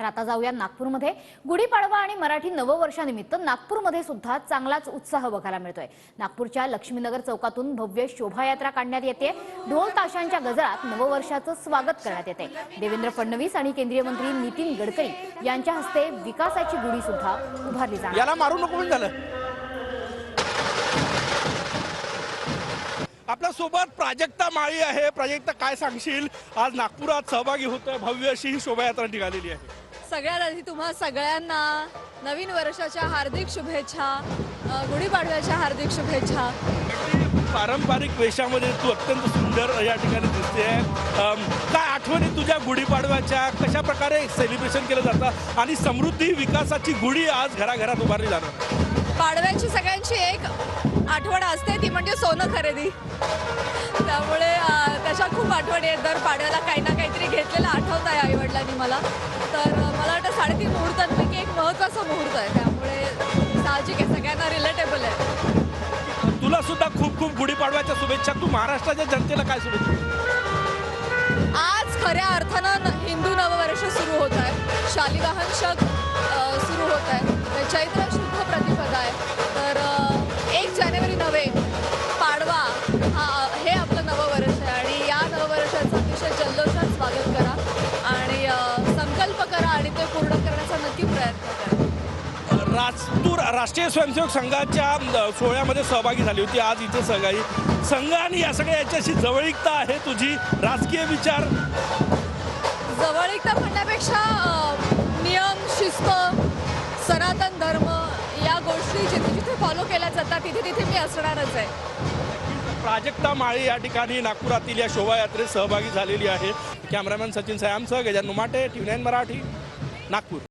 तर आता जाऊया नागपूरमध्ये। गुढीपाडवा आणि मराठी नववर्षानिमित्त नागपूरमध्ये सुद्धा चांगलाच उत्साह बघायला मिळतोय। नागपूरच्या लक्ष्मीनगर चौकातून भव्य शोभायात्रा काढण्यात येते। ढोल ताशांच्या गजरात नववर्षाचं स्वागत करण्यात येते। देवेंद्र फडणवीस आणि केंद्रीय मंत्री नितीन गडकरी यांच्या हस्ते विकासाची गुढी सुद्धा उभारली जाणार। याला मारू नको म्हणून झालं। आपल्या सोबत प्राजक्ता माळी आहे। प्राजक्ता, काय सांगशील, आज नागपुरात सहभागी होतोय, भव्य अशी ही शोभायात्रा निघालेली आहे। सगळ्यात आधी तुम्हा सगळ्यांना नवीन वर्षाच्या हार्दिक शुभेच्छा, गुढीपाडव्याच्या हार्दिक शुभेच्छा। पारंपरिक वेशामध्ये तू अत्यंत सुंदर या ठिकाणी दिसते। काय आठवणी तुझ्या गुढीपाडव्याच्या, कशा प्रकारे सेलिब्रेशन केलं जातं आणि समृद्धी विकासाची गुढी आज घराघरात उभारली जाणार? पाडव्याची सगळ्यांची एक आठवण असते, ती म्हणजे सोनं खरेदी। त्यामुळे त्याच्या खूप आठवणी आहेत। दर पाडव्याला काही ना काहीतरी घेतलेलं आठवत आहे आईवडिलांनी मला। तर मला वाटतं 3.5 मुहूर्तांपैकी एक महत्त्वाचा मुहूर्त आहे, त्यामुळे साहजिक आहे, सगळ्यांना रिलेटेबल आहे। तुला सुद्धा खूप खूप गुढीपाडव्याच्या शुभेच्छा। तू महाराष्ट्राच्या जनतेला काय शुभेच्छा? आज खऱ्या अर्थानं हिंदू नववर्ष सुरू होत आहे। शालिवाहन शक सुरू होत आहे। चैत्र शुद्ध प्रतिपदा आहे। तर 1 जानेवारी नव्हे, पाडवा हे आपलं नववर्ष आहे आणि या नववर्षाचं अतिशय जल्लोषात स्वागत करा आणि संकल्प करा आणि ते पूर्ण करण्याचा नक्की प्रयत्न करा। तू राष्ट्रीय स्वयंसेवक संघाच्या सोहळ्यामध्ये सहभागी झाली होती। आज इथे सगळी संघ आणि या सगळ्या याच्याशी जवळीकता आहे तुझी, राजकीय विचार? जवळीकता म्हणण्यापेक्षा नियम, शिस्त, सनातन धर्म या गोष्टी जिथे जिथे फॉलो केल्या जातात तिथे तिथे मी असणारच आहे। प्राजक्ता माळी या ठिकाणी नागपुरातील या शोभायात्रेत सहभागी झालेली आहे। कॅमेरामॅन सचिन सयामसह गजानन नुमाटे, TV9 मराठी, नागपूर।